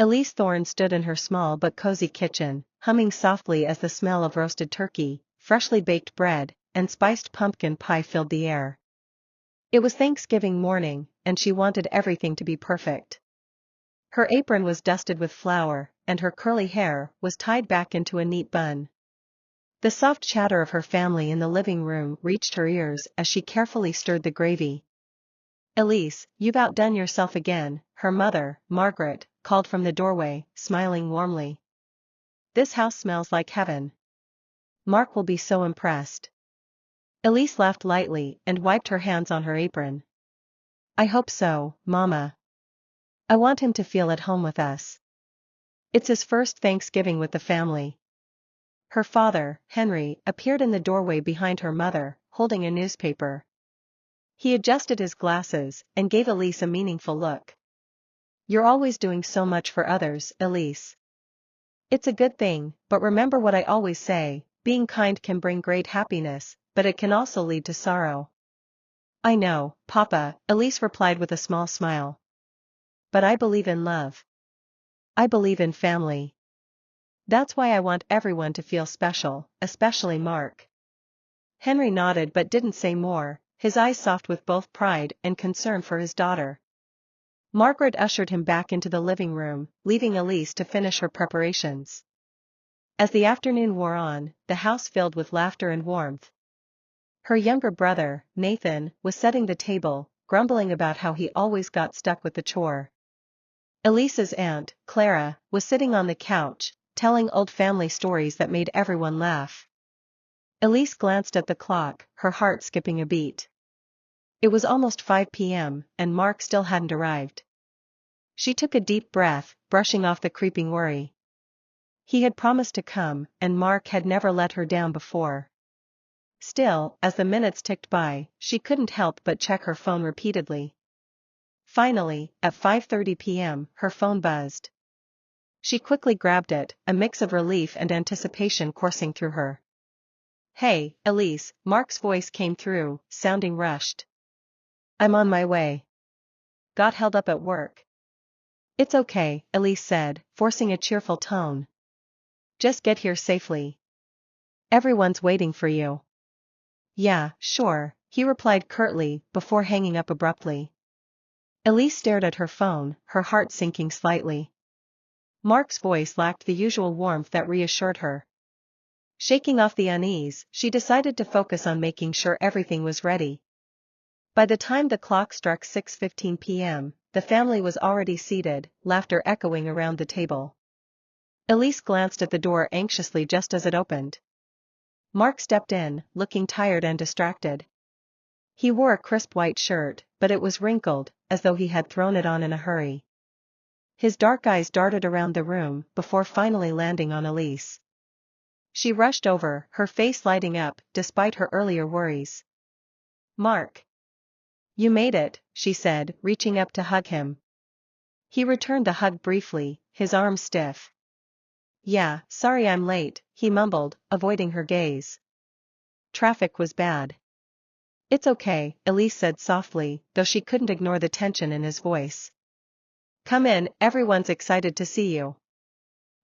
Elise Thorne stood in her small but cozy kitchen, humming softly as the smell of roasted turkey, freshly baked bread, and spiced pumpkin pie filled the air. It was Thanksgiving morning, and she wanted everything to be perfect. Her apron was dusted with flour, and her curly hair was tied back into a neat bun. The soft chatter of her family in the living room reached her ears as she carefully stirred the gravy. "Elise, you've outdone yourself again," her mother, Margaret, called from the doorway, smiling warmly. "This house smells like heaven. Mark will be so impressed." Elise laughed lightly and wiped her hands on her apron. "I hope so, Mama. I want him to feel at home with us. It's his first Thanksgiving with the family." Her father, Henry, appeared in the doorway behind her mother, holding a newspaper. He adjusted his glasses and gave Elise a meaningful look. "You're always doing so much for others, Elise. It's a good thing, but remember what I always say, being kind can bring great happiness, but it can also lead to sorrow." "I know, Papa," Elise replied with a small smile. "But I believe in love. I believe in family. That's why I want everyone to feel special, especially Mark." Henry nodded but didn't say more, his eyes soft with both pride and concern for his daughter. Margaret ushered him back into the living room, leaving Elise to finish her preparations. As the afternoon wore on, the house filled with laughter and warmth. Her younger brother, Nathan, was setting the table, grumbling about how he always got stuck with the chore. Elise's aunt, Clara, was sitting on the couch, telling old family stories that made everyone laugh. Elise glanced at the clock, her heart skipping a beat. It was almost 5 p.m., and Mark still hadn't arrived. She took a deep breath, brushing off the creeping worry. He had promised to come, and Mark had never let her down before. Still, as the minutes ticked by, she couldn't help but check her phone repeatedly. Finally, at 5:30 p.m., her phone buzzed. She quickly grabbed it, a mix of relief and anticipation coursing through her. "Hey, Elise," Mark's voice came through, sounding rushed. "I'm on my way. Got held up at work." "It's okay," Elise said, forcing a cheerful tone. "Just get here safely. Everyone's waiting for you." "Yeah, sure," he replied curtly, before hanging up abruptly. Elise stared at her phone, her heart sinking slightly. Mark's voice lacked the usual warmth that reassured her. Shaking off the unease, she decided to focus on making sure everything was ready. By the time the clock struck 6:15 p.m., the family was already seated, laughter echoing around the table. Elise glanced at the door anxiously just as it opened. Mark stepped in, looking tired and distracted. He wore a crisp white shirt, but it was wrinkled, as though he had thrown it on in a hurry. His dark eyes darted around the room, before finally landing on Elise. She rushed over, her face lighting up, despite her earlier worries. "Mark. You made it," she said, reaching up to hug him. He returned the hug briefly, his arms stiff. "Yeah, sorry I'm late," he mumbled, avoiding her gaze. "Traffic was bad." "It's okay," Elise said softly, though she couldn't ignore the tension in his voice. "Come in, everyone's excited to see you."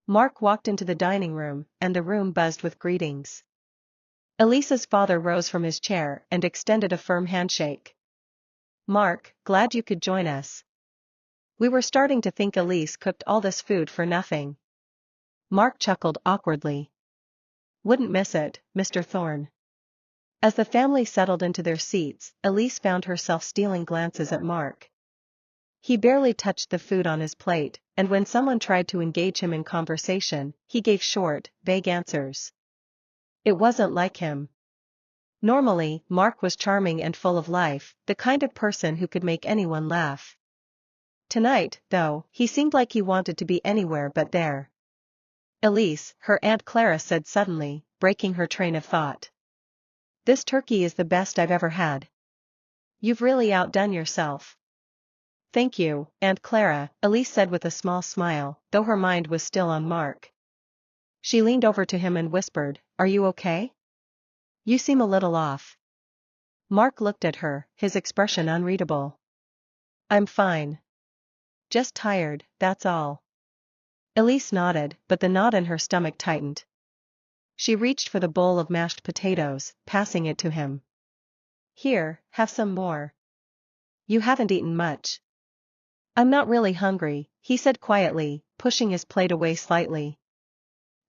Mark walked into the dining room, and the room buzzed with greetings. Elise's father rose from his chair and extended a firm handshake. "Mark, glad you could join us. We were starting to think Elise cooked all this food for nothing." Mark chuckled awkwardly. "Wouldn't miss it, Mr. Thorne." As the family settled into their seats, Elise found herself stealing glances at Mark. He barely touched the food on his plate, and when someone tried to engage him in conversation, he gave short, vague answers. It wasn't like him. Normally, Mark was charming and full of life, the kind of person who could make anyone laugh. Tonight, though, he seemed like he wanted to be anywhere but there. "Elise," her Aunt Clara said suddenly, breaking her train of thought. "This turkey is the best I've ever had. You've really outdone yourself." "Thank you, Aunt Clara," Elise said with a small smile, though her mind was still on Mark. She leaned over to him and whispered, "Are you okay? You seem a little off." Mark looked at her, his expression unreadable. "I'm fine. Just tired, that's all." Elise nodded, but the knot in her stomach tightened. She reached for the bowl of mashed potatoes, passing it to him. Here, have some more. You haven't eaten much. I'm not really hungry, he said quietly, pushing his plate away slightly.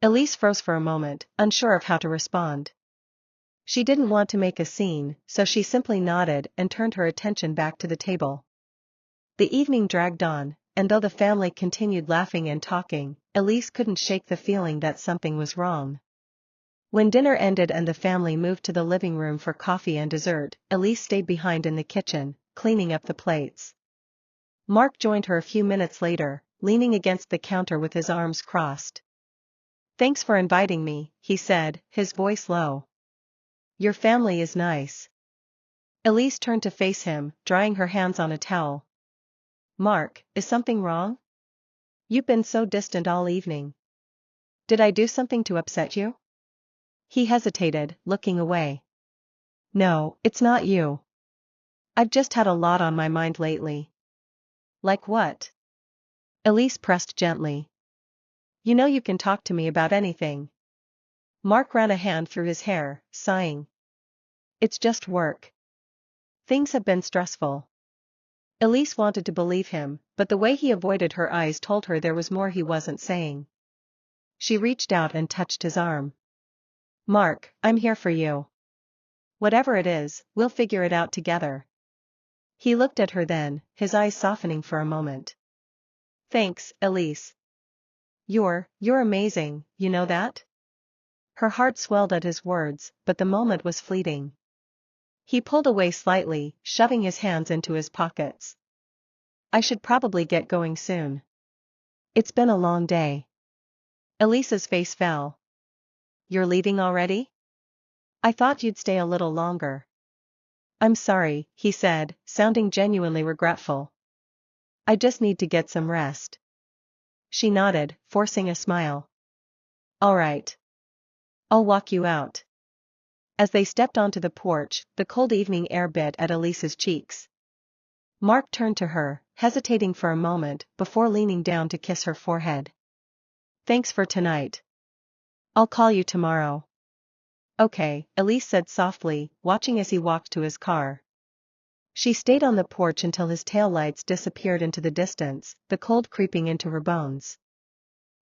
Elise froze for a moment, unsure of how to respond. She didn't want to make a scene, so she simply nodded and turned her attention back to the table. The evening dragged on, and though the family continued laughing and talking, Elise couldn't shake the feeling that something was wrong. When dinner ended and the family moved to the living room for coffee and dessert, Elise stayed behind in the kitchen, cleaning up the plates. Mark joined her a few minutes later, leaning against the counter with his arms crossed. Thanks for inviting me, he said, his voice low. Your family is nice. Elise turned to face him, drying her hands on a towel. Mark, is something wrong? You've been so distant all evening. Did I do something to upset you? He hesitated, looking away. No, it's not you. I've just had a lot on my mind lately. Like what? Elise pressed gently. You know you can talk to me about anything. Mark ran a hand through his hair, sighing. It's just work. Things have been stressful. Elise wanted to believe him, but the way he avoided her eyes told her there was more he wasn't saying. She reached out and touched his arm. Mark, I'm here for you. Whatever it is, we'll figure it out together. He looked at her then, his eyes softening for a moment. Thanks, Elise. You're amazing, you know that? Her heart swelled at his words, but the moment was fleeting. He pulled away slightly, shoving his hands into his pockets. I should probably get going soon. It's been a long day. Elise's face fell. You're leaving already? I thought you'd stay a little longer. I'm sorry, he said, sounding genuinely regretful. I just need to get some rest. She nodded, forcing a smile. All right. I'll walk you out. As they stepped onto the porch, the cold evening air bit at Elise's cheeks. Mark turned to her, hesitating for a moment before leaning down to kiss her forehead. Thanks for tonight. I'll call you tomorrow. Okay, Elise said softly, watching as he walked to his car. She stayed on the porch until his taillights disappeared into the distance, the cold creeping into her bones.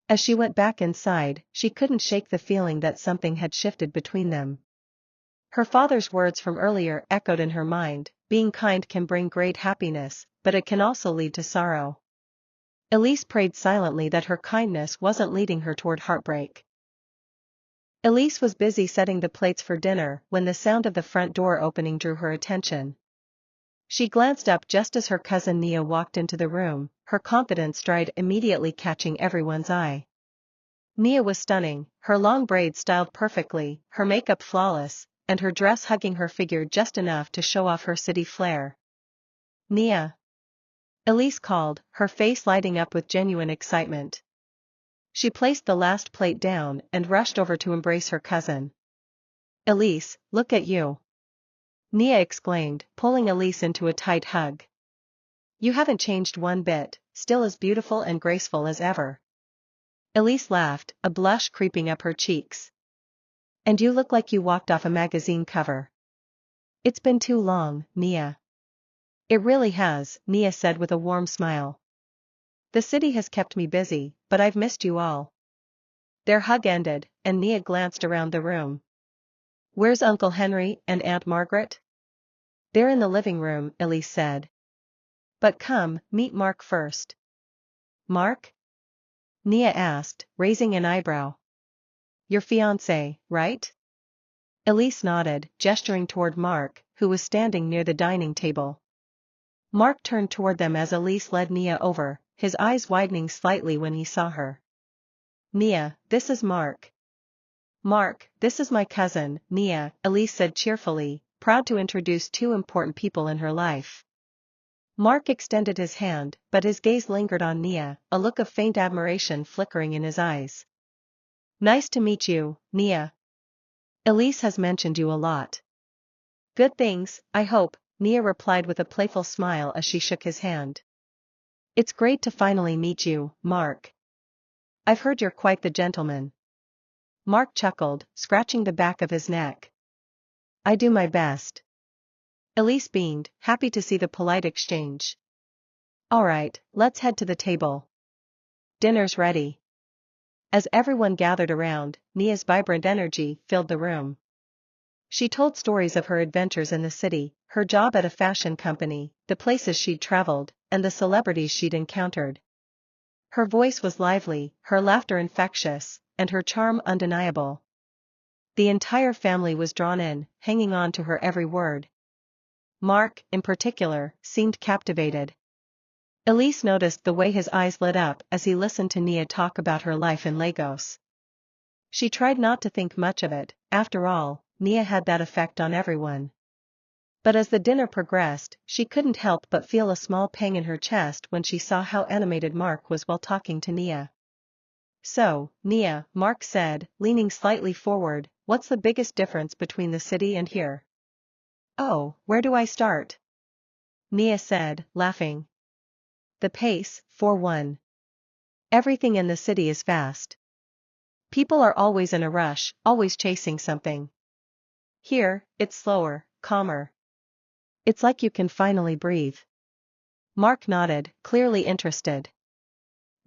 As she went back inside, she couldn't shake the feeling that something had shifted between them. Her father's words from earlier echoed in her mind, being kind can bring great happiness, but it can also lead to sorrow. Elise prayed silently that her kindness wasn't leading her toward heartbreak. Elise was busy setting the plates for dinner when the sound of the front door opening drew her attention. She glanced up just as her cousin Nia walked into the room, her confident stride immediately catching everyone's eye. Nia was stunning, her long braids styled perfectly, her makeup flawless, and her dress hugging her figure just enough to show off her city flair. Nia. Elise called, her face lighting up with genuine excitement. She placed the last plate down and rushed over to embrace her cousin. Elise, look at you. Nia exclaimed, pulling Elise into a tight hug. You haven't changed one bit, still as beautiful and graceful as ever. Elise laughed, a blush creeping up her cheeks. And you look like you walked off a magazine cover. It's been too long, Nia. It really has, Nia said with a warm smile. The city has kept me busy, but I've missed you all. Their hug ended, and Nia glanced around the room. Where's Uncle Henry and Aunt Margaret? They're in the living room, Elise said. But come, meet Mark first. Mark? Nia asked, raising an eyebrow. Your fiancé, right? Elise nodded, gesturing toward Mark, who was standing near the dining table. Mark turned toward them as Elise led Nia over, his eyes widening slightly when he saw her. Nia, this is Mark. Mark, this is my cousin, Nia, Elise said cheerfully, proud to introduce two important people in her life. Mark extended his hand, but his gaze lingered on Nia, a look of faint admiration flickering in his eyes. Nice to meet you, Nia. Elise has mentioned you a lot. Good things, I hope, Nia replied with a playful smile as she shook his hand. It's great to finally meet you, Mark. I've heard you're quite the gentleman. Mark chuckled, scratching the back of his neck. I do my best. Elise beamed, happy to see the polite exchange. All right, let's head to the table. Dinner's ready. As everyone gathered around, Nia's vibrant energy filled the room. She told stories of her adventures in the city, her job at a fashion company, the places she'd traveled, and the celebrities she'd encountered. Her voice was lively, her laughter infectious, and her charm undeniable. The entire family was drawn in, hanging on to her every word. Mark, in particular, seemed captivated. Elise noticed the way his eyes lit up as he listened to Nia talk about her life in Lagos. She tried not to think much of it, after all, Nia had that effect on everyone. But as the dinner progressed, she couldn't help but feel a small pang in her chest when she saw how animated Mark was while talking to Nia. So, Nia, Mark said, leaning slightly forward, what's the biggest difference between the city and here? Oh, where do I start? Nia said, laughing. The pace, for one. Everything in the city is fast. People are always in a rush, always chasing something. Here, it's slower, calmer. It's like you can finally breathe. Mark nodded, clearly interested.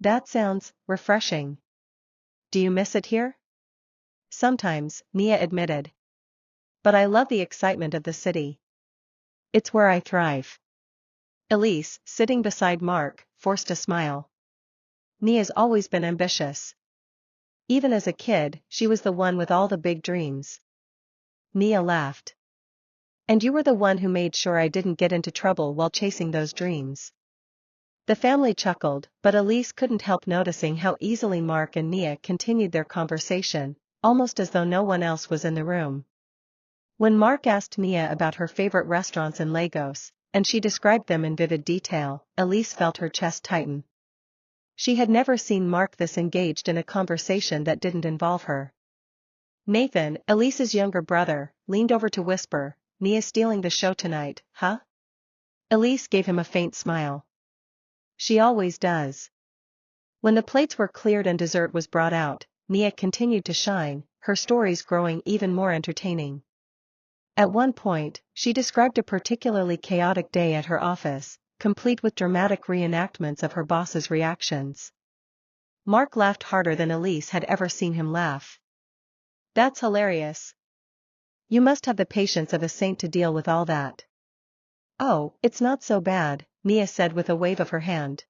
That sounds refreshing. Do you miss it here? Sometimes, Nia admitted. But I love the excitement of the city. It's where I thrive. Elise, sitting beside Mark, forced a smile. Nia's always been ambitious. Even as a kid, she was the one with all the big dreams. Nia laughed. And you were the one who made sure I didn't get into trouble while chasing those dreams. The family chuckled, but Elise couldn't help noticing how easily Mark and Nia continued their conversation, almost as though no one else was in the room. When Mark asked Nia about her favorite restaurants in Lagos, and she described them in vivid detail, Elise felt her chest tighten. She had never seen Mark this engaged in a conversation that didn't involve her. Nathan, Elise's younger brother, leaned over to whisper, Nia stealing the show tonight, huh? Elise gave him a faint smile. She always does. When the plates were cleared and dessert was brought out, Nia continued to shine, her stories growing even more entertaining. At one point, she described a particularly chaotic day at her office, complete with dramatic reenactments of her boss's reactions. Mark laughed harder than Elise had ever seen him laugh. That's hilarious. You must have the patience of a saint to deal with all that. Oh, it's not so bad, Nia said with a wave of her hand.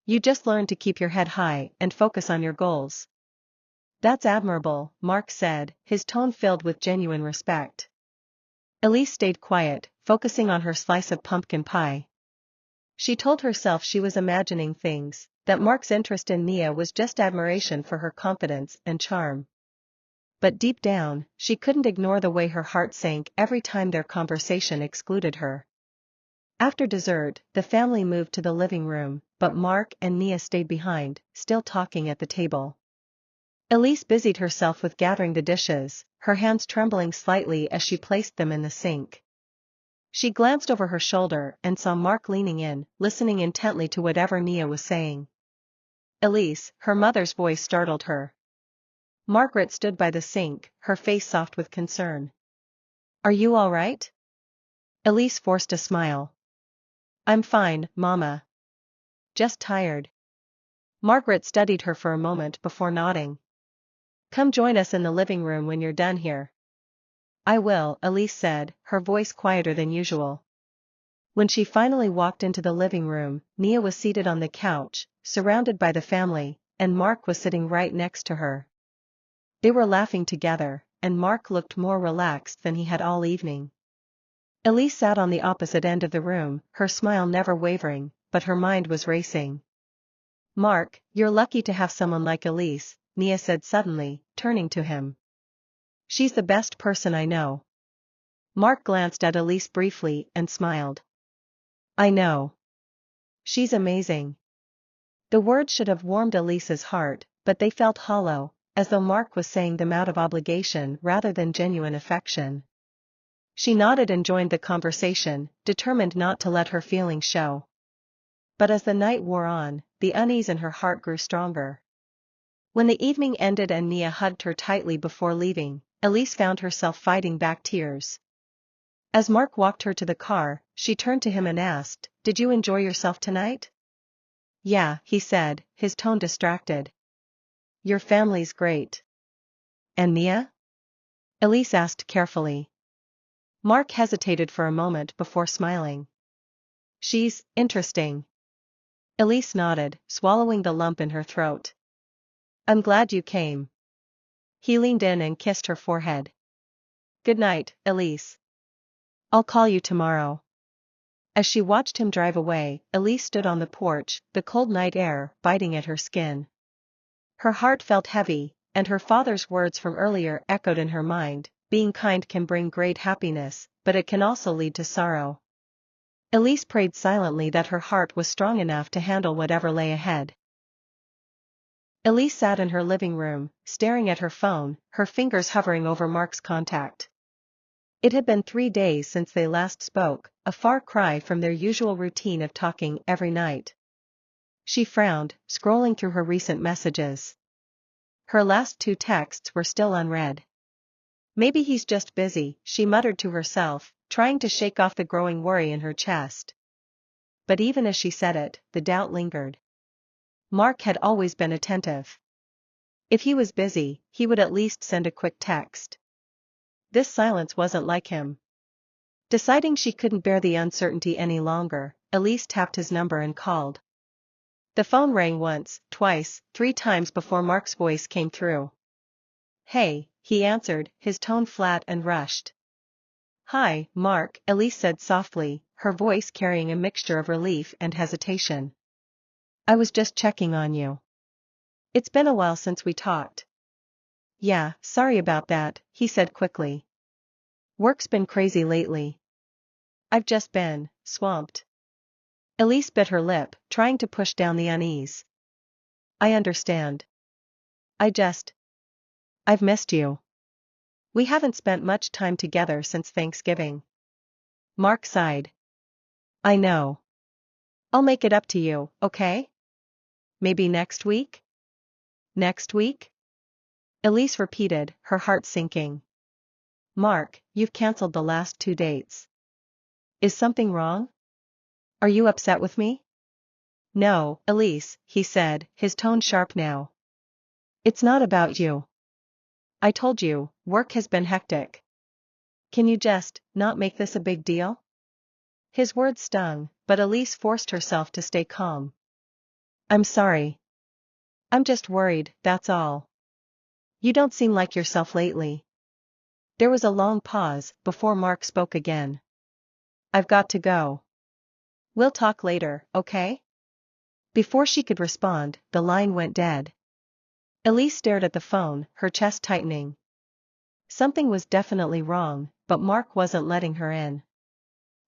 You just learn to keep your head high and focus on your goals. That's admirable, Mark said, his tone filled with genuine respect. Elise stayed quiet, focusing on her slice of pumpkin pie. She told herself she was imagining things, that Mark's interest in Nia was just admiration for her confidence and charm. But deep down, she couldn't ignore the way her heart sank every time their conversation excluded her. After dessert, the family moved to the living room, but Mark and Nia stayed behind, still talking at the table. Elise busied herself with gathering the dishes, her hands trembling slightly as she placed them in the sink. She glanced over her shoulder and saw Mark leaning in, listening intently to whatever Nia was saying. Elise, her mother's voice startled her. Margaret stood by the sink, her face soft with concern. Are you all right? Elise forced a smile. I'm fine, Mama. Just tired. Margaret studied her for a moment before nodding. Come join us in the living room when you're done here. I will, Elise said, her voice quieter than usual. When she finally walked into the living room, Nia was seated on the couch, surrounded by the family, and Mark was sitting right next to her. They were laughing together, and Mark looked more relaxed than he had all evening. Elise sat on the opposite end of the room, her smile never wavering, but her mind was racing. Mark, you're lucky to have someone like Elise, Nia said suddenly, turning to him. She's the best person I know. Mark glanced at Elise briefly and smiled. I know. She's amazing. The words should have warmed Elise's heart, but they felt hollow, as though Mark was saying them out of obligation rather than genuine affection. She nodded and joined the conversation, determined not to let her feelings show. But as the night wore on, the unease in her heart grew stronger. When the evening ended and Nia hugged her tightly before leaving, Elise found herself fighting back tears. As Mark walked her to the car, she turned to him and asked, "Did you enjoy yourself tonight?" "Yeah," he said, his tone distracted. "Your family's great." "And Nia?" Elise asked carefully. Mark hesitated for a moment before smiling. "She's interesting." Elise nodded, swallowing the lump in her throat. "I'm glad you came." He leaned in and kissed her forehead. "Good night, Elise. I'll call you tomorrow." As she watched him drive away, Elise stood on the porch, the cold night air biting at her skin. Her heart felt heavy, and her father's words from earlier echoed in her mind, "Being kind can bring great happiness, but it can also lead to sorrow." Elise prayed silently that her heart was strong enough to handle whatever lay ahead. Elise sat in her living room, staring at her phone, her fingers hovering over Mark's contact. It had been 3 days since they last spoke, a far cry from their usual routine of talking every night. She frowned, scrolling through her recent messages. Her last 2 texts were still unread. Maybe he's just busy, she muttered to herself, trying to shake off the growing worry in her chest. But even as she said it, the doubt lingered. Mark had always been attentive. If he was busy, he would at least send a quick text. This silence wasn't like him. Deciding she couldn't bear the uncertainty any longer, Elise tapped his number and called. The phone rang once, twice, 3 times before Mark's voice came through. "Hey," he answered, his tone flat and rushed. "Hi, Mark," Elise said softly, her voice carrying a mixture of relief and hesitation. "I was just checking on you. It's been a while since we talked." "Yeah, sorry about that," he said quickly. "Work's been crazy lately. I've just been swamped." Elise bit her lip, trying to push down the unease. "I understand. I've missed you. We haven't spent much time together since Thanksgiving." Mark sighed. "I know. I'll make it up to you, okay? Maybe next week?" "Next week?" Elise repeated, her heart sinking. "Mark, you've cancelled the last 2 dates. Is something wrong? Are you upset with me?" "No, Elise," he said, his tone sharp now. "It's not about you. I told you, work has been hectic. Can you just not make this a big deal?" His words stung, but Elise forced herself to stay calm. "I'm sorry. I'm just worried, that's all. You don't seem like yourself lately." There was a long pause, before Mark spoke again. "I've got to go. We'll talk later, okay?" Before she could respond, the line went dead. Elise stared at the phone, her chest tightening. Something was definitely wrong, but Mark wasn't letting her in.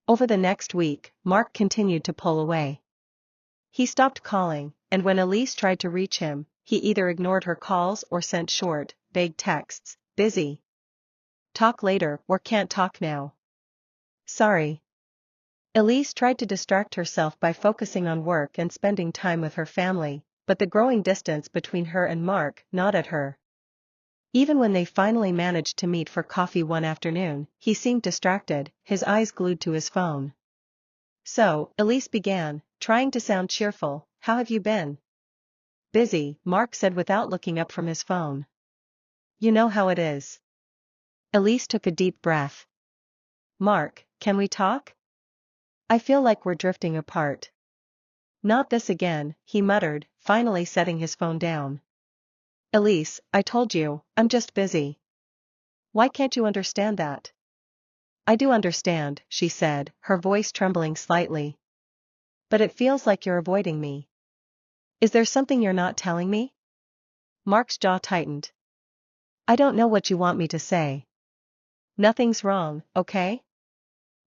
Over the next week, Mark continued to pull away. He stopped calling, and when Elise tried to reach him, he either ignored her calls or sent short, vague texts, "Busy. Talk later," or "Can't talk now. Sorry." Elise tried to distract herself by focusing on work and spending time with her family, but the growing distance between her and Mark gnawed at her. Even when they finally managed to meet for coffee one afternoon, he seemed distracted, his eyes glued to his phone. "So," Elise began, trying to sound cheerful, "how have you been?" "Busy," Mark said without looking up from his phone. "You know how it is." Elise took a deep breath. "Mark, can we talk? I feel like we're drifting apart." "Not this again," he muttered, finally setting his phone down. "Elise, I told you, I'm just busy. Why can't you understand that?" "I do understand," she said, her voice trembling slightly. "But it feels like you're avoiding me. Is there something you're not telling me?" Mark's jaw tightened. "I don't know what you want me to say." "Nothing's wrong, okay?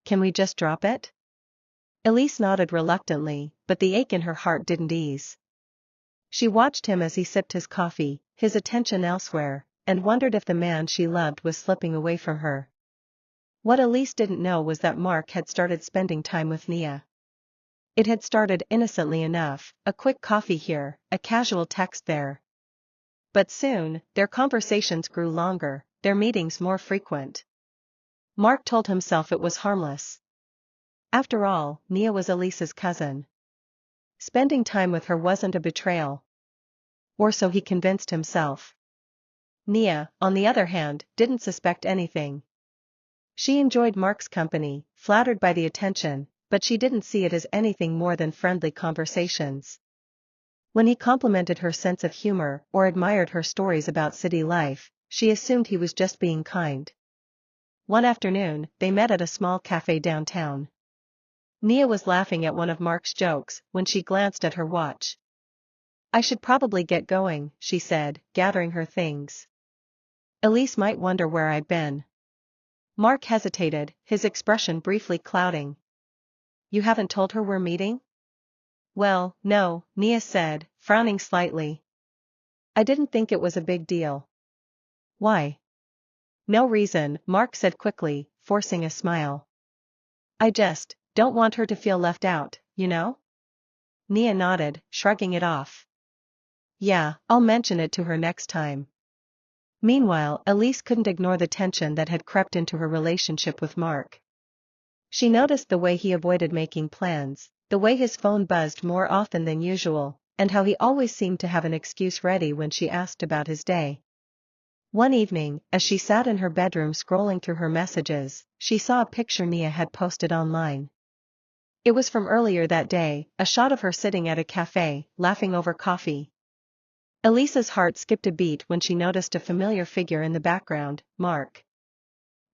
Can we just drop it?" Elise nodded reluctantly, but the ache in her heart didn't ease. She watched him as he sipped his coffee, his attention elsewhere, and wondered if the man she loved was slipping away from her. What Elise didn't know was that Mark had started spending time with Nia. It had started innocently enough, a quick coffee here, a casual text there. But soon, their conversations grew longer, their meetings more frequent. Mark told himself it was harmless. After all, Nia was Elise's cousin. Spending time with her wasn't a betrayal. Or so he convinced himself. Nia, on the other hand, didn't suspect anything. She enjoyed Mark's company, flattered by the attention, but she didn't see it as anything more than friendly conversations. When he complimented her sense of humor or admired her stories about city life, she assumed he was just being kind. One afternoon, they met at a small cafe downtown. Nia was laughing at one of Mark's jokes when she glanced at her watch. "I should probably get going," she said, gathering her things. "Elise might wonder where I'd been." Mark hesitated, his expression briefly clouding. "You haven't told her we're meeting?" "Well, no," Nia said, frowning slightly. "I didn't think it was a big deal." "Why?" "No reason," Mark said quickly, forcing a smile. "I just don't want her to feel left out, you know?" Nia nodded, shrugging it off. "Yeah, I'll mention it to her next time." Meanwhile, Elise couldn't ignore the tension that had crept into her relationship with Mark. She noticed the way he avoided making plans, the way his phone buzzed more often than usual, and how he always seemed to have an excuse ready when she asked about his day. One evening, as she sat in her bedroom scrolling through her messages, she saw a picture Nia had posted online. It was from earlier that day, a shot of her sitting at a cafe, laughing over coffee. Elise's heart skipped a beat when she noticed a familiar figure in the background, Mark.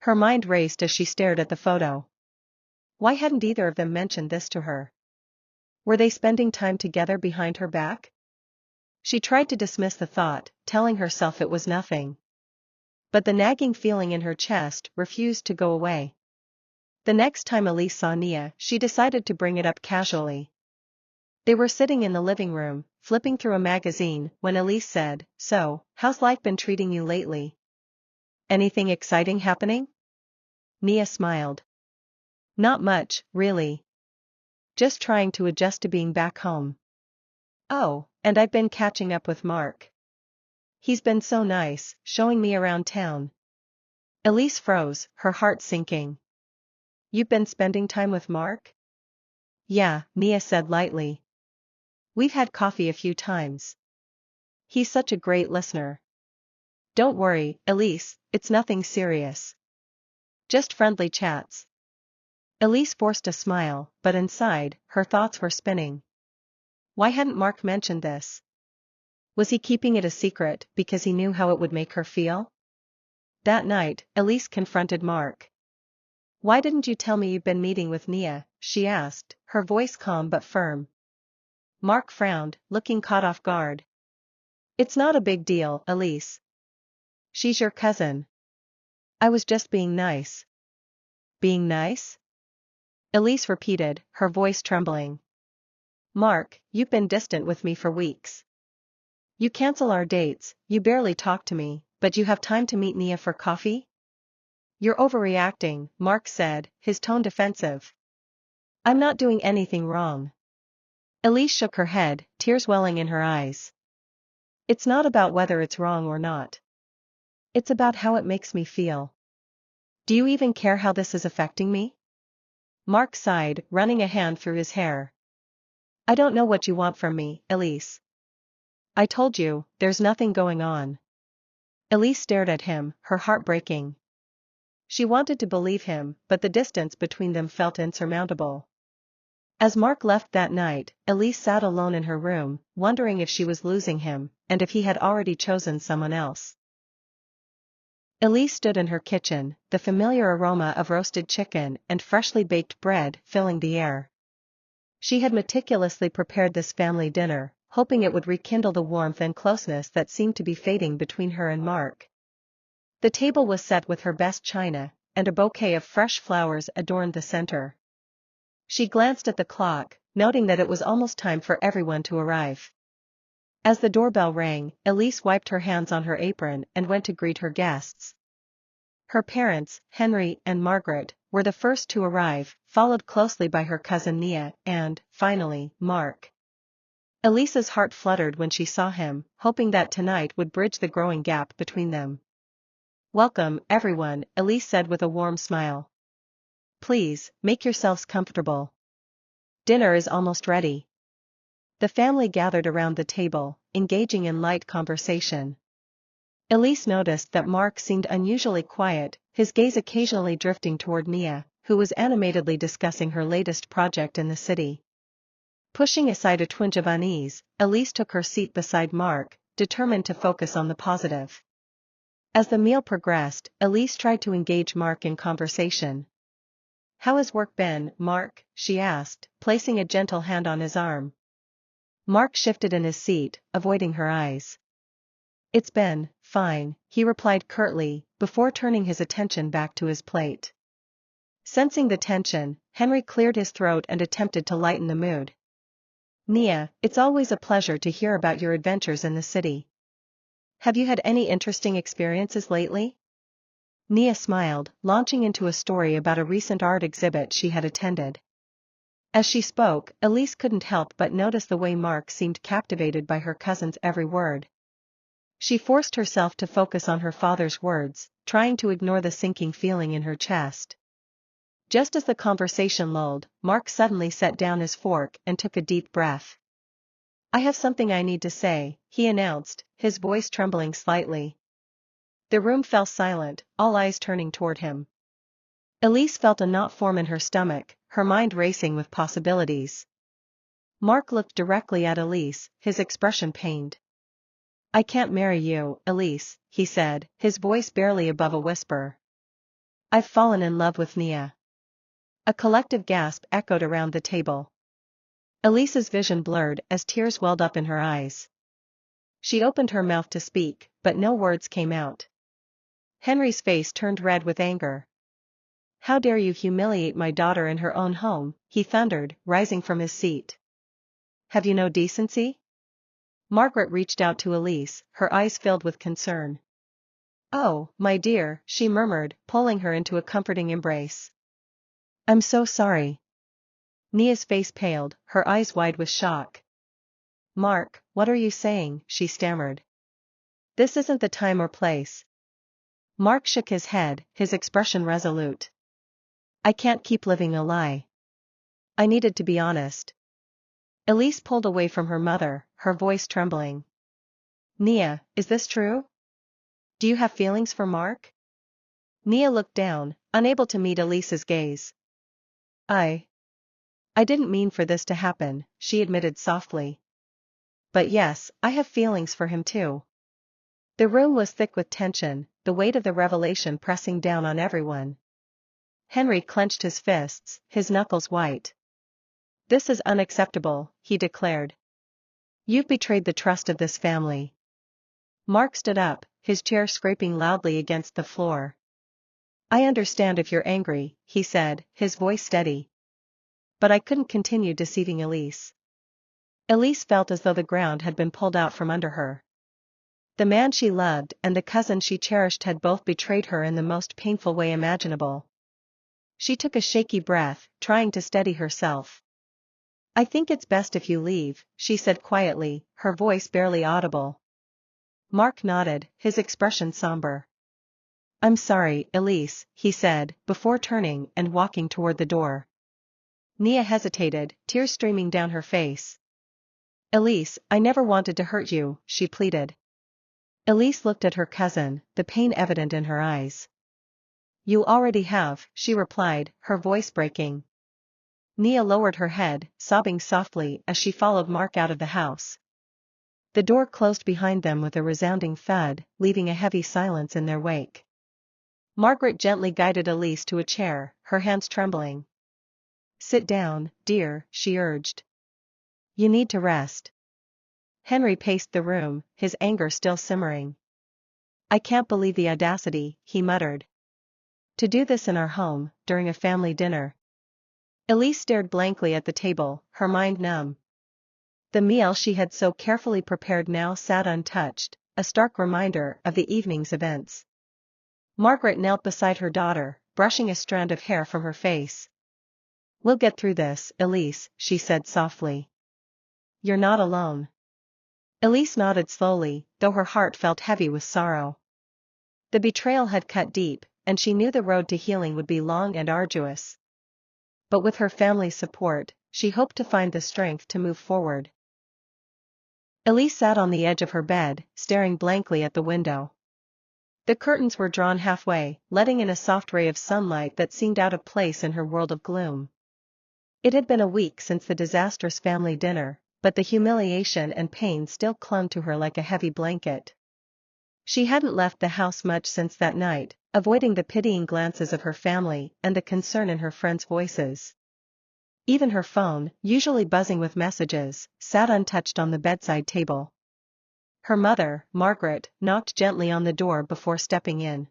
Her mind raced as she stared at the photo. Why hadn't either of them mentioned this to her? Were they spending time together behind her back? She tried to dismiss the thought, telling herself it was nothing. But the nagging feeling in her chest refused to go away. The next time Elise saw Nia, she decided to bring it up casually. They were sitting in the living room, flipping through a magazine, when Elise said, "So, how's life been treating you lately? Anything exciting happening?" Nia smiled. "Not much, really. Just trying to adjust to being back home." "Oh, and I've been catching up with Mark. He's been so nice, showing me around town." Elise froze, her heart sinking. "You've been spending time with Mark?" "Yeah," Nia said lightly. "We've had coffee a few times. He's such a great listener." "Don't worry, Elise, it's nothing serious. Just friendly chats." Elise forced a smile, but inside, her thoughts were spinning. Why hadn't Mark mentioned this? Was he keeping it a secret because he knew how it would make her feel? That night, Elise confronted Mark. "Why didn't you tell me you've been meeting with Nia?" she asked, her voice calm but firm. Mark frowned, looking caught off guard. "It's not a big deal, Elise. She's your cousin. I was just being nice." "Being nice?" Elise repeated, her voice trembling. "Mark, you've been distant with me for weeks. You cancel our dates, you barely talk to me, but you have time to meet Nia for coffee?" "You're overreacting," Mark said, his tone defensive. "I'm not doing anything wrong." Elise shook her head, tears welling in her eyes. "It's not about whether it's wrong or not. It's about how it makes me feel. Do you even care how this is affecting me?" Mark sighed, running a hand through his hair. "I don't know what you want from me, Elise. I told you, there's nothing going on." Elise stared at him, her heart breaking. She wanted to believe him, but the distance between them felt insurmountable. As Mark left that night, Elise sat alone in her room, wondering if she was losing him, and if he had already chosen someone else. Elise stood in her kitchen, the familiar aroma of roasted chicken and freshly baked bread filling the air. She had meticulously prepared this family dinner, hoping it would rekindle the warmth and closeness that seemed to be fading between her and Mark. The table was set with her best china, and a bouquet of fresh flowers adorned the center. She glanced at the clock, noting that it was almost time for everyone to arrive. As the doorbell rang, Elise wiped her hands on her apron and went to greet her guests. Her parents, Henry and Margaret, were the first to arrive, followed closely by her cousin Nia and, finally, Mark. Elise's heart fluttered when she saw him, hoping that tonight would bridge the growing gap between them. "Welcome, everyone," Elise said with a warm smile. "Please, make yourselves comfortable. Dinner is almost ready." The family gathered around the table, engaging in light conversation. Elise noticed that Mark seemed unusually quiet, his gaze occasionally drifting toward Nia, who was animatedly discussing her latest project in the city. Pushing aside a twinge of unease, Elise took her seat beside Mark, determined to focus on the positive. As the meal progressed, Elise tried to engage Mark in conversation. "How has work been, Mark?" she asked, placing a gentle hand on his arm. Mark shifted in his seat, avoiding her eyes. "It's been fine," he replied curtly, before turning his attention back to his plate. Sensing the tension, Henry cleared his throat and attempted to lighten the mood. "Nia, it's always a pleasure to hear about your adventures in the city. Have you had any interesting experiences lately?" Nia smiled, launching into a story about a recent art exhibit she had attended. As she spoke, Elise couldn't help but notice the way Mark seemed captivated by her cousin's every word. She forced herself to focus on her father's words, trying to ignore the sinking feeling in her chest. Just as the conversation lulled, Mark suddenly set down his fork and took a deep breath. "I have something I need to say," he announced, his voice trembling slightly. The room fell silent, all eyes turning toward him. Elise felt a knot form in her stomach, her mind racing with possibilities. Mark looked directly at Elise, his expression pained. "I can't marry you, Elise," he said, his voice barely above a whisper. "I've fallen in love with Nia." A collective gasp echoed around the table. Elise's vision blurred as tears welled up in her eyes. She opened her mouth to speak, but no words came out. Henry's face turned red with anger. "How dare you humiliate my daughter in her own home," he thundered, rising from his seat. "Have you no decency?" Margaret reached out to Elise, her eyes filled with concern. "Oh, my dear," she murmured, pulling her into a comforting embrace. "I'm so sorry." Nia's face paled, her eyes wide with shock. "Mark, what are you saying?" she stammered. "This isn't the time or place." Mark shook his head, his expression resolute. "I can't keep living a lie. I needed to be honest." Elise pulled away from her mother, her voice trembling. "Nia, is this true? Do you have feelings for Mark?" Nia looked down, unable to meet Elise's gaze. I didn't mean for this to happen," she admitted softly. "But yes, I have feelings for him too." The room was thick with tension, the weight of the revelation pressing down on everyone. Henry clenched his fists, his knuckles white. "This is unacceptable," he declared. "You've betrayed the trust of this family." Mark stood up, his chair scraping loudly against the floor. "I understand if you're angry," he said, his voice steady. "But I couldn't continue deceiving Elise." Elise felt as though the ground had been pulled out from under her. The man she loved and the cousin she cherished had both betrayed her in the most painful way imaginable. She took a shaky breath, trying to steady herself. "I think it's best if you leave," she said quietly, her voice barely audible. Mark nodded, his expression somber. "I'm sorry, Elise," he said, before turning and walking toward the door. Nia hesitated, tears streaming down her face. "Elise, I never wanted to hurt you," she pleaded. Elise looked at her cousin, the pain evident in her eyes. "You already have," she replied, her voice breaking. Nia lowered her head, sobbing softly as she followed Mark out of the house. The door closed behind them with a resounding thud, leaving a heavy silence in their wake. Margaret gently guided Elise to a chair, her hands trembling. "Sit down, dear," she urged. "You need to rest." Henry paced the room, his anger still simmering. "I can't believe the audacity," he muttered. "To do this in our home, during a family dinner." Elise stared blankly at the table, her mind numb. The meal she had so carefully prepared now sat untouched, a stark reminder of the evening's events. Margaret knelt beside her daughter, brushing a strand of hair from her face. "We'll get through this, Elise," she said softly. you're not alone. Elise nodded slowly, though her heart felt heavy with sorrow. The betrayal had cut deep, and she knew the road to healing would be long and arduous. But with her family's support, she hoped to find the strength to move forward. Elise sat on the edge of her bed, staring blankly at the window. The curtains were drawn halfway, letting in a soft ray of sunlight that seemed out of place in her world of gloom. It had been a week since the disastrous family dinner, but the humiliation and pain still clung to her like a heavy blanket. She hadn't left the house much since that night, avoiding the pitying glances of her family and the concern in her friends' voices. Even her phone, usually buzzing with messages, sat untouched on the bedside table. Her mother, Margaret, knocked gently on the door before stepping in.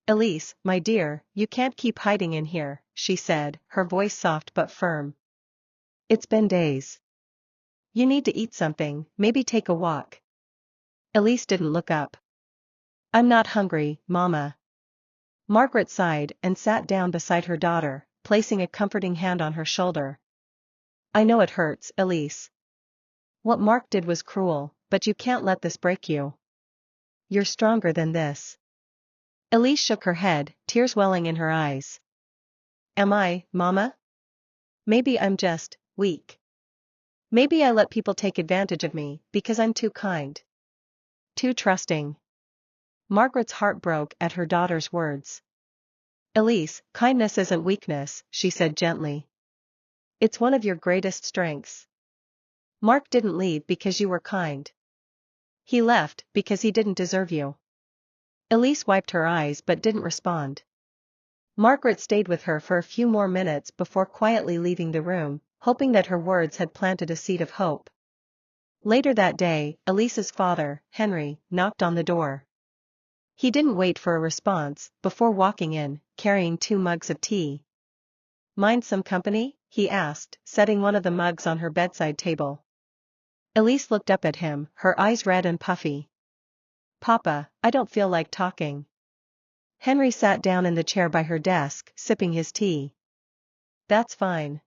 "Elise, my dear, you can't keep hiding in here," she said, her voice soft but firm. "It's been days. You need to eat something, maybe take a walk." Elise didn't look up. "I'm not hungry, Mama." Margaret sighed and sat down beside her daughter, placing a comforting hand on her shoulder. "I know it hurts, Elise. What Mark did was cruel, but you can't let this break you. You're stronger than this." Elise shook her head, tears welling in her eyes. "Am I, Mama? Maybe I'm just weak. Maybe I let people take advantage of me because I'm too kind. Too trusting." Margaret's heart broke at her daughter's words. "Elise, kindness isn't weakness," she said gently. "It's one of your greatest strengths. Mark didn't leave because you were kind. He left because he didn't deserve you." Elise wiped her eyes but didn't respond. Margaret stayed with her for a few more minutes before quietly leaving the room, hoping that her words had planted a seed of hope. Later that day, Elise's father, Henry, knocked on the door. He didn't wait for a response, before walking in, carrying 2 mugs of tea. "Mind some company?" he asked, setting one of the mugs on her bedside table. Elise looked up at him, her eyes red and puffy. "Papa, I don't feel like talking." Henry sat down in the chair by her desk, sipping his tea. "That's fine.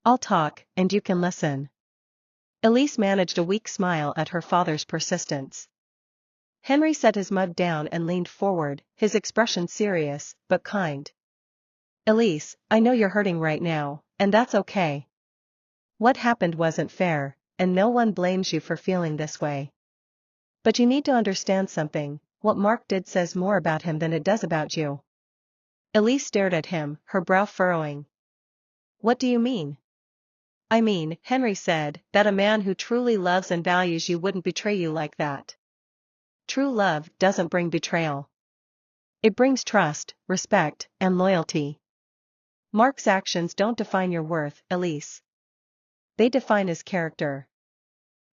I'll talk, and you can listen." Elise managed a weak smile at her father's persistence. Henry set his mug down and leaned forward, his expression serious, but kind. "Elise, I know you're hurting right now, and that's okay. What happened wasn't fair, and no one blames you for feeling this way. But you need to understand something, what Mark did says more about him than it does about you." Elise stared at him, her brow furrowing. "What do you mean?" "I mean," Henry said, "that a man who truly loves and values you wouldn't betray you like that. True love doesn't bring betrayal. It brings trust, respect, and loyalty. Mark's actions don't define your worth, Elise. They define his character."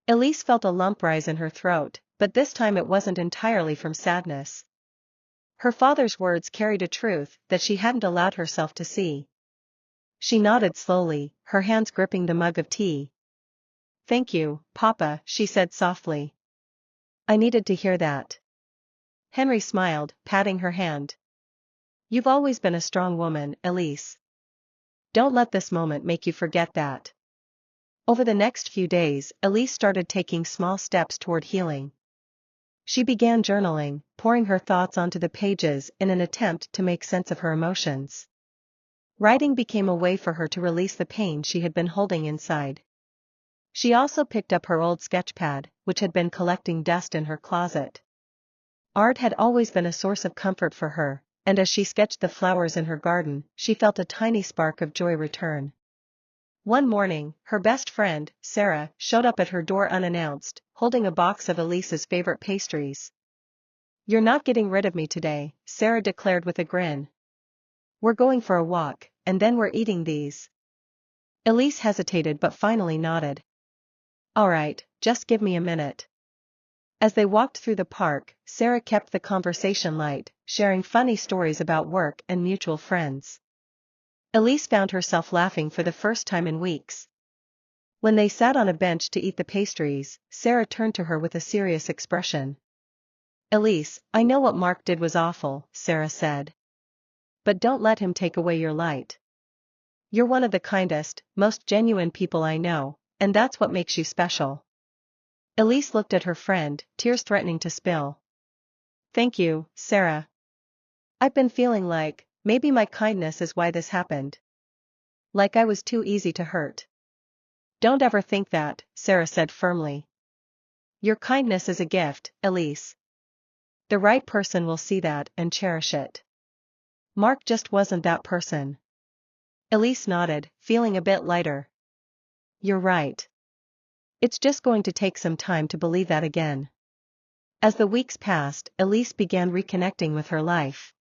Elise felt a lump rise in her throat, but this time it wasn't entirely from sadness. Her father's words carried a truth that she hadn't allowed herself to see. She nodded slowly, her hands gripping the mug of tea. "Thank you, Papa," she said softly. "I needed to hear that." Henry smiled, patting her hand. "You've always been a strong woman, Elise. Don't let this moment make you forget that." Over the next few days, Elise started taking small steps toward healing. She began journaling, pouring her thoughts onto the pages in an attempt to make sense of her emotions. Writing became a way for her to release the pain she had been holding inside. She also picked up her old sketchpad, which had been collecting dust in her closet. Art had always been a source of comfort for her, and as she sketched the flowers in her garden, she felt a tiny spark of joy return. One morning, her best friend, Sarah, showed up at her door unannounced, holding a box of Elise's favorite pastries. "You're not getting rid of me today," Sarah declared with a grin. "We're going for a walk, and then we're eating these." Elise hesitated but finally nodded. "All right, just give me a minute." As they walked through the park, Sarah kept the conversation light, sharing funny stories about work and mutual friends. Elise found herself laughing for the first time in weeks. When they sat on a bench to eat the pastries, Sarah turned to her with a serious expression. "Elise, I know what Mark did was awful," Sarah said. "But don't let him take away your light. You're one of the kindest, most genuine people I know, and that's what makes you special. Elise looked at her friend, tears threatening to spill. Thank you, Sarah. I've been feeling like, maybe my kindness is why this happened. Like I was too easy to hurt. Don't ever think that, Sarah said firmly. Your kindness is a gift, Elise. The right person will see that and cherish it. Mark just wasn't that person. Elise nodded, feeling a bit lighter. You're right. It's just going to take some time to believe that again. As the weeks passed, Elise began reconnecting with her life.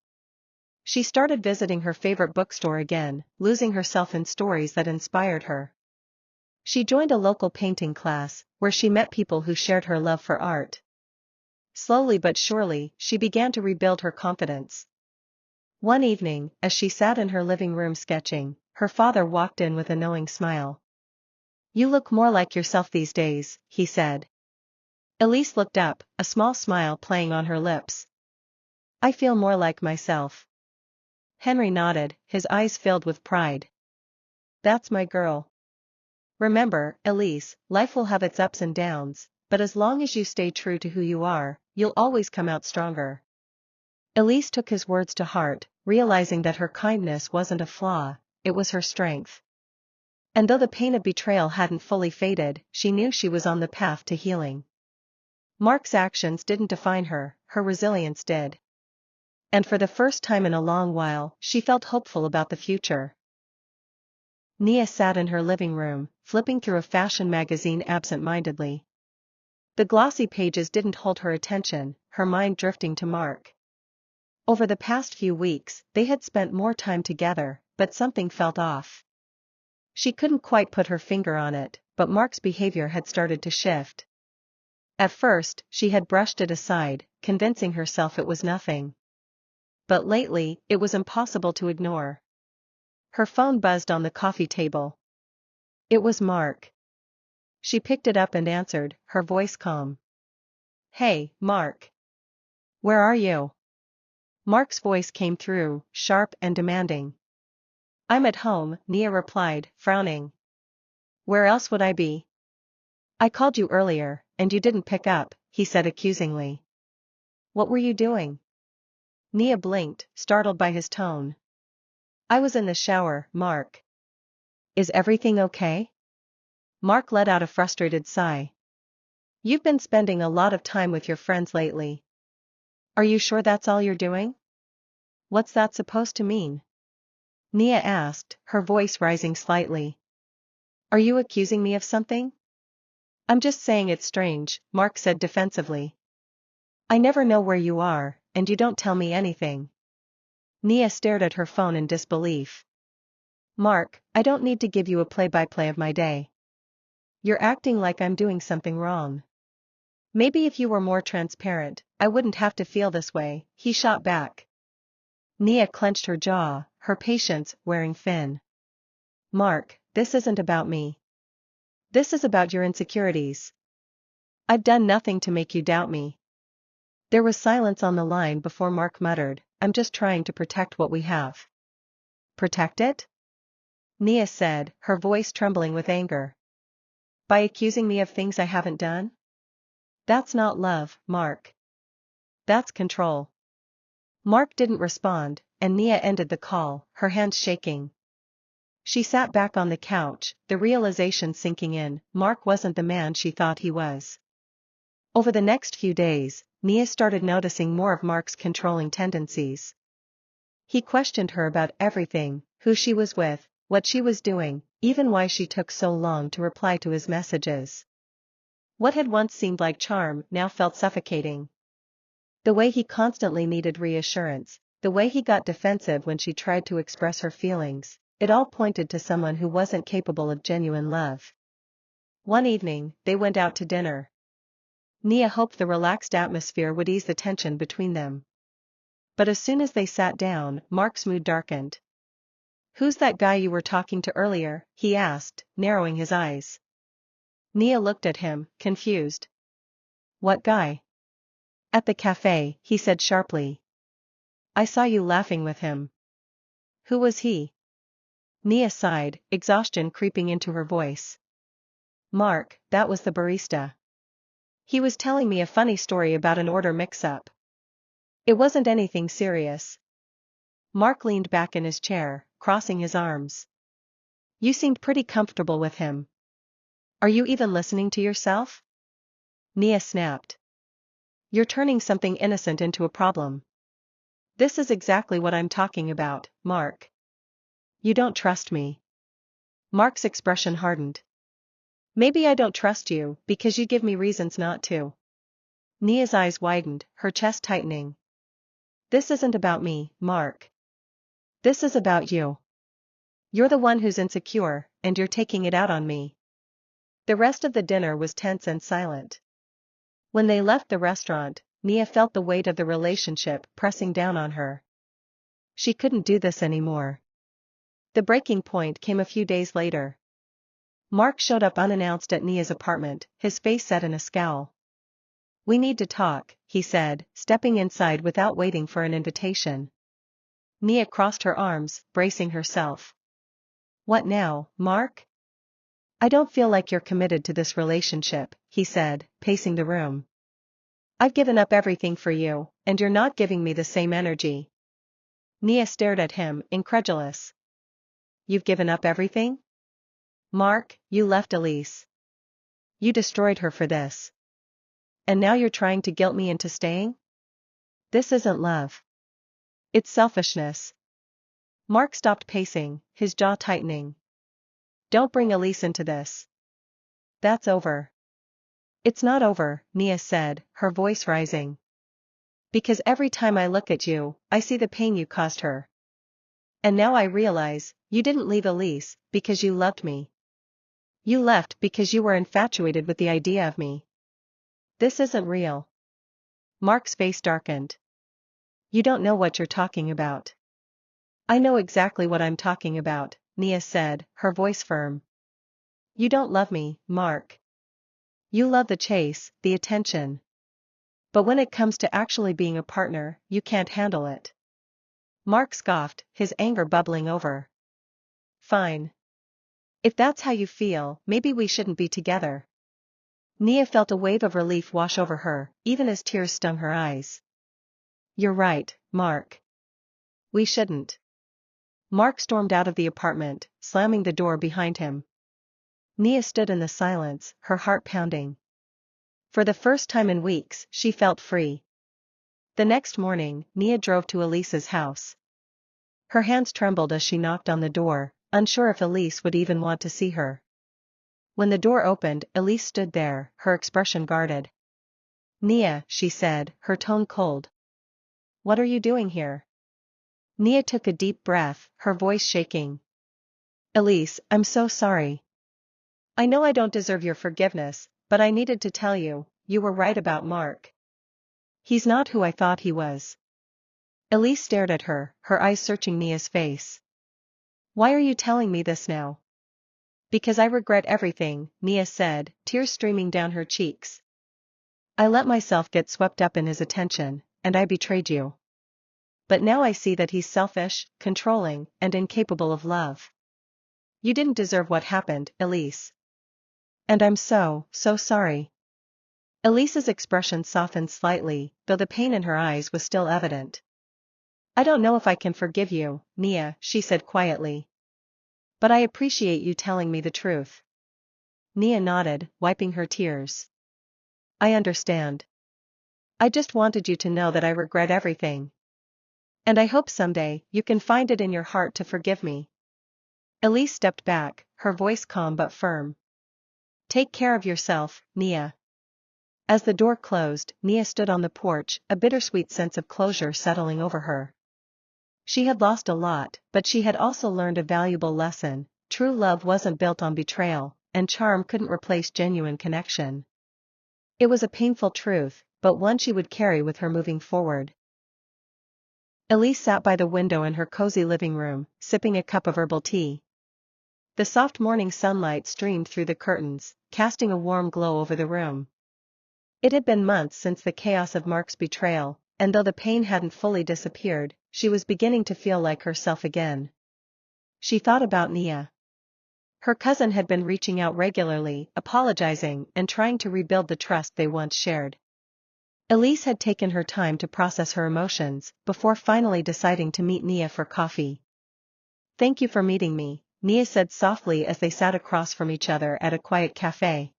She started visiting her favorite bookstore again, losing herself in stories that inspired her. She joined a local painting class, where she met people who shared her love for art. Slowly but surely, she began to rebuild her confidence. One evening, as she sat in her living room sketching, her father walked in with a knowing smile. You look more like yourself these days, he said. Elise looked up, a small smile playing on her lips. I feel more like myself. Henry nodded, his eyes filled with pride. That's my girl. Remember, Elise, life will have its ups and downs, but as long as you stay true to who you are, you'll always come out stronger. Elise took his words to heart, realizing that her kindness wasn't a flaw, it was her strength. And though the pain of betrayal hadn't fully faded, she knew she was on the path to healing. Mark's actions didn't define her, her resilience did. And for the first time in a long while, she felt hopeful about the future. Nia sat in her living room, flipping through a fashion magazine absent-mindedly. The glossy pages didn't hold her attention, her mind drifting to Mark. Over the past few weeks, they had spent more time together, but something felt off. She couldn't quite put her finger on it, but Mark's behavior had started to shift. At first, she had brushed it aside, convincing herself it was nothing. But lately, it was impossible to ignore. Her phone buzzed on the coffee table. It was Mark. She picked it up and answered, her voice calm. Hey, Mark. Where are you? Mark's voice came through, sharp and demanding. I'm at home, Nia replied, frowning. Where else would I be? I called you earlier, and you didn't pick up, he said accusingly. What were you doing? Nia blinked, startled by his tone. I was in the shower, Mark. Is everything okay? Mark let out a frustrated sigh. You've been spending a lot of time with your friends lately. Are you sure that's all you're doing? What's that supposed to mean? Nia asked, her voice rising slightly. Are you accusing me of something? I'm just saying it's strange, Mark said defensively. I never know where you are, and you don't tell me anything. Nia stared at her phone in disbelief. Mark, I don't need to give you a play-by-play of my day. You're acting like I'm doing something wrong. Maybe if you were more transparent, I wouldn't have to feel this way, he shot back. Nia clenched her jaw, her patience wearing thin. Mark, this isn't about me. This is about your insecurities. I've done nothing to make you doubt me. There was silence on the line before Mark muttered, I'm just trying to protect what we have. Protect it? Nia said, her voice trembling with anger. By accusing me of things I haven't done? That's not love, Mark. That's control. Mark didn't respond, and Nia ended the call, her hands shaking. She sat back on the couch, the realization sinking in, Mark wasn't the man she thought he was. Over the next few days, Nia started noticing more of Mark's controlling tendencies. He questioned her about everything, who she was with, what she was doing, even why she took so long to reply to his messages. What had once seemed like charm now felt suffocating. The way he constantly needed reassurance, the way he got defensive when she tried to express her feelings, it all pointed to someone who wasn't capable of genuine love. One evening, they went out to dinner. Nia hoped the relaxed atmosphere would ease the tension between them. But as soon as they sat down, Mark's mood darkened. Who's that guy you were talking to earlier? He asked, narrowing his eyes. Nia looked at him, confused. What guy? At the cafe, he said sharply. I saw you laughing with him. Who was he? Nia sighed, exhaustion creeping into her voice. Mark, that was the barista. He was telling me a funny story about an order mix-up. It wasn't anything serious. Mark leaned back in his chair, crossing his arms. You seemed pretty comfortable with him. Are you even listening to yourself? Nia snapped. You're turning something innocent into a problem. This is exactly what I'm talking about, Mark. You don't trust me. Mark's expression hardened. Maybe I don't trust you, because you give me reasons not to. Nia's eyes widened, her chest tightening. This isn't about me, Mark. This is about you. You're the one who's insecure, and you're taking it out on me. The rest of the dinner was tense and silent. When they left the restaurant, Nia felt the weight of the relationship pressing down on her. She couldn't do this anymore. The breaking point came a few days later. Mark showed up unannounced at Nia's apartment, his face set in a scowl. We need to talk, he said, stepping inside without waiting for an invitation. Nia crossed her arms, bracing herself. What now, Mark? I don't feel like you're committed to this relationship, he said, pacing the room. I've given up everything for you, and you're not giving me the same energy. Nia stared at him, incredulous. You've given up everything? Mark, you left Elise. You destroyed her for this. And now you're trying to guilt me into staying? This isn't love. It's selfishness. Mark stopped pacing, his jaw tightening. Don't bring Elise into this. That's over. It's not over, Nia said, her voice rising. Because every time I look at you, I see the pain you caused her. And now I realize, you didn't leave Elise, because you loved me. You left because you were infatuated with the idea of me. This isn't real. Mark's face darkened. You don't know what you're talking about. I know exactly what I'm talking about, Nia said, her voice firm. You don't love me, Mark. You love the chase, the attention. But when it comes to actually being a partner, you can't handle it. Mark scoffed, his anger bubbling over. Fine. If that's how you feel, maybe we shouldn't be together. Nia felt a wave of relief wash over her, even as tears stung her eyes. You're right, Mark. We shouldn't. Mark stormed out of the apartment, slamming the door behind him. Nia stood in the silence, her heart pounding. For the first time in weeks, she felt free. The next morning, Nia drove to Elise's house. Her hands trembled as she knocked on the door, unsure if Elise would even want to see her. When the door opened, Elise stood there, her expression guarded. Nia, she said, her tone cold. What are you doing here? Nia took a deep breath, her voice shaking. Elise, I'm so sorry. I know I don't deserve your forgiveness, but I needed to tell you, you were right about Mark. He's not who I thought he was. Elise stared at her, her eyes searching Nia's face. Why are you telling me this now? Because I regret everything, Nia said, tears streaming down her cheeks. I let myself get swept up in his attention, and I betrayed you. But now I see that he's selfish, controlling, and incapable of love. You didn't deserve what happened, Elise. And I'm so sorry. Elise's expression softened slightly, though the pain in her eyes was still evident. I don't know if I can forgive you, Nia, she said quietly. But I appreciate you telling me the truth. Nia nodded, wiping her tears. I understand. I just wanted you to know that I regret everything. And I hope someday, you can find it in your heart to forgive me. Elise stepped back, her voice calm but firm. Take care of yourself, Nia. As the door closed, Nia stood on the porch, a bittersweet sense of closure settling over her. She had lost a lot, but she had also learned a valuable lesson. True love wasn't built on betrayal, and charm couldn't replace genuine connection. It was a painful truth, but one she would carry with her moving forward. Elise sat by the window in her cozy living room, sipping a cup of herbal tea. The soft morning sunlight streamed through the curtains, casting a warm glow over the room. It had been months since the chaos of Mark's betrayal, and though the pain hadn't fully disappeared, she was beginning to feel like herself again. She thought about Nia. Her cousin had been reaching out regularly, apologizing and trying to rebuild the trust they once shared. Elise had taken her time to process her emotions, before finally deciding to meet Nia for coffee. "Thank you for meeting me," Nia said softly as they sat across from each other at a quiet cafe.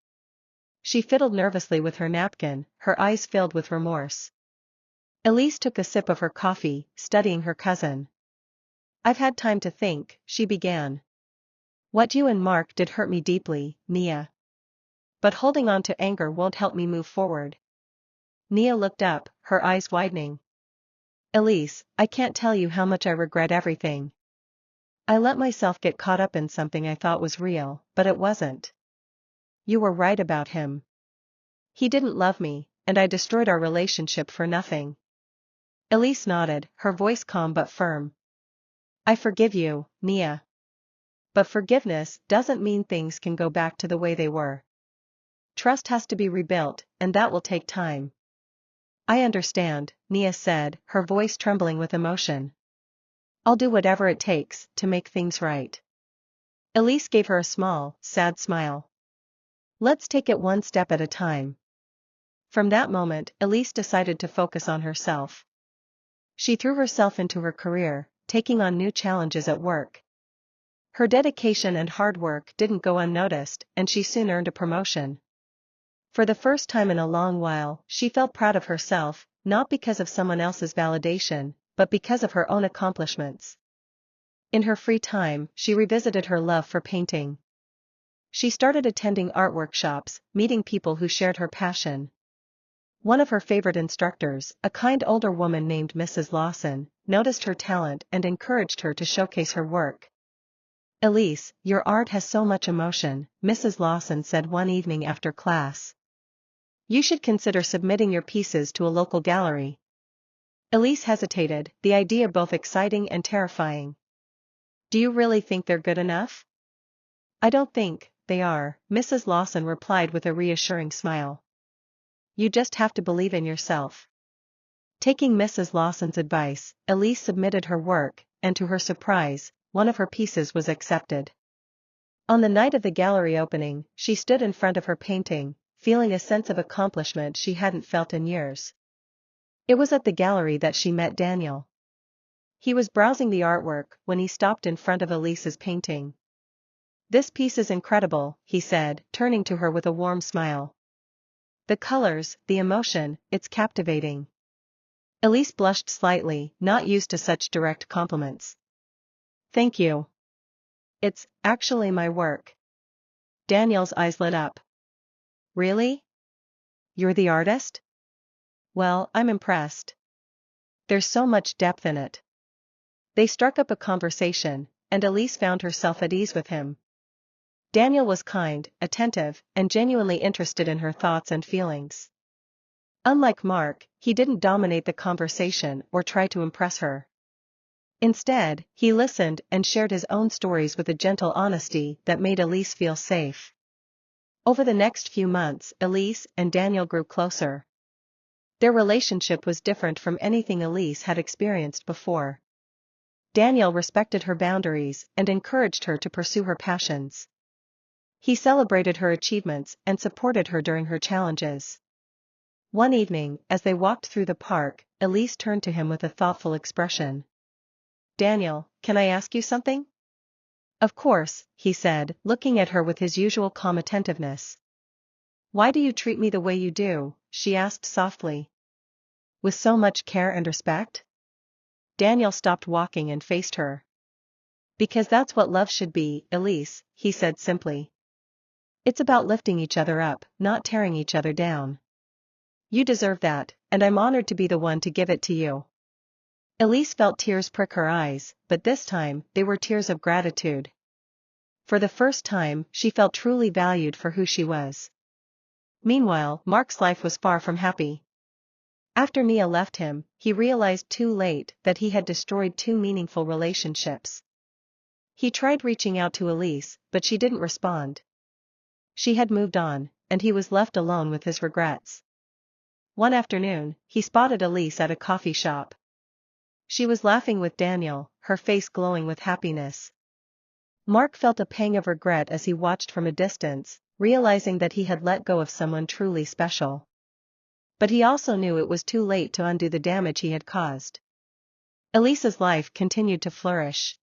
She fiddled nervously with her napkin, her eyes filled with remorse. Elise took a sip of her coffee, studying her cousin. "I've had time to think," she began. "What you and Mark did hurt me deeply, Nia. But holding on to anger won't help me move forward." Nia looked up, her eyes widening. "Elise, I can't tell you how much I regret everything. I let myself get caught up in something I thought was real, but it wasn't. You were right about him. He didn't love me, and I destroyed our relationship for nothing." Elise nodded, her voice calm but firm. "I forgive you, Nia. But forgiveness doesn't mean things can go back to the way they were. Trust has to be rebuilt, and that will take time." "I understand," Nia said, her voice trembling with emotion. "I'll do whatever it takes to make things right." Elise gave her a small, sad smile. "Let's take it one step at a time." From that moment, Elise decided to focus on herself. She threw herself into her career, taking on new challenges at work. Her dedication and hard work didn't go unnoticed, and she soon earned a promotion. For the first time in a long while, she felt proud of herself, not because of someone else's validation, but because of her own accomplishments. In her free time, she revisited her love for painting. She started attending art workshops, meeting people who shared her passion. One of her favorite instructors, a kind older woman named Mrs. Lawson, noticed her talent and encouraged her to showcase her work. "Elise, your art has so much emotion," Mrs. Lawson said one evening after class. "You should consider submitting your pieces to a local gallery." Elise hesitated, the idea both exciting and terrifying. "Do you really think they're good enough?" "I don't think they are," Mrs. Lawson replied with a reassuring smile. "You just have to believe in yourself." Taking Mrs. Lawson's advice, Elise submitted her work, and to her surprise, one of her pieces was accepted. On the night of the gallery opening, she stood in front of her painting, feeling a sense of accomplishment she hadn't felt in years. It was at the gallery that she met Daniel. He was browsing the artwork when he stopped in front of Elise's painting. "This piece is incredible," he said, turning to her with a warm smile. "The colors, the emotion, it's captivating." Elise blushed slightly, not used to such direct compliments. "Thank you. It's actually my work." Daniel's eyes lit up. "Really? You're the artist? Well, I'm impressed. There's so much depth in it." They struck up a conversation, and Elise found herself at ease with him. Daniel was kind, attentive, and genuinely interested in her thoughts and feelings. Unlike Mark, he didn't dominate the conversation or try to impress her. Instead, he listened and shared his own stories with a gentle honesty that made Elise feel safe. Over the next few months, Elise and Daniel grew closer. Their relationship was different from anything Elise had experienced before. Daniel respected her boundaries and encouraged her to pursue her passions. He celebrated her achievements and supported her during her challenges. One evening, as they walked through the park, Elise turned to him with a thoughtful expression. "Daniel, can I ask you something?" "Of course," he said, looking at her with his usual calm attentiveness. "Why do you treat me the way you do?" she asked softly. "With so much care and respect?" Daniel stopped walking and faced her. "Because that's what love should be, Elise," he said simply. "It's about lifting each other up, not tearing each other down. You deserve that, and I'm honored to be the one to give it to you." Elise felt tears prick her eyes, but this time, they were tears of gratitude. For the first time, she felt truly valued for who she was. Meanwhile, Mark's life was far from happy. After Nia left him, he realized too late that he had destroyed two meaningful relationships. He tried reaching out to Elise, but she didn't respond. She had moved on, and he was left alone with his regrets. One afternoon, he spotted Elise at a coffee shop. She was laughing with Daniel, her face glowing with happiness. Mark felt a pang of regret as he watched from a distance, realizing that he had let go of someone truly special. But he also knew it was too late to undo the damage he had caused. Elisa's life continued to flourish.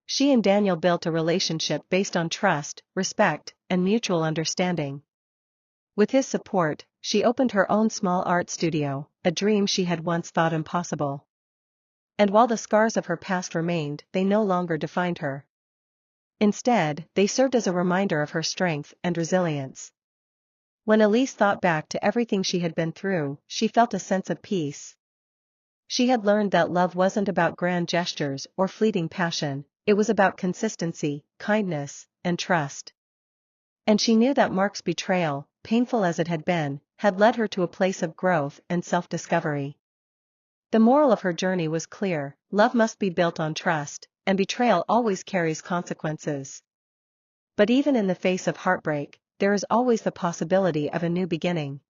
She and Daniel built a relationship based on trust, respect, and mutual understanding. With his support, she opened her own small art studio, a dream she had once thought impossible. And while the scars of her past remained, they no longer defined her. Instead, they served as a reminder of her strength and resilience. When Elise thought back to everything she had been through, she felt a sense of peace. She had learned that love wasn't about grand gestures or fleeting passion, it was about consistency, kindness, and trust. And she knew that Mark's betrayal, painful as it had been, had led her to a place of growth and self-discovery. The moral of her journey was clear: love must be built on trust, and betrayal always carries consequences. But even in the face of heartbreak, there is always the possibility of a new beginning.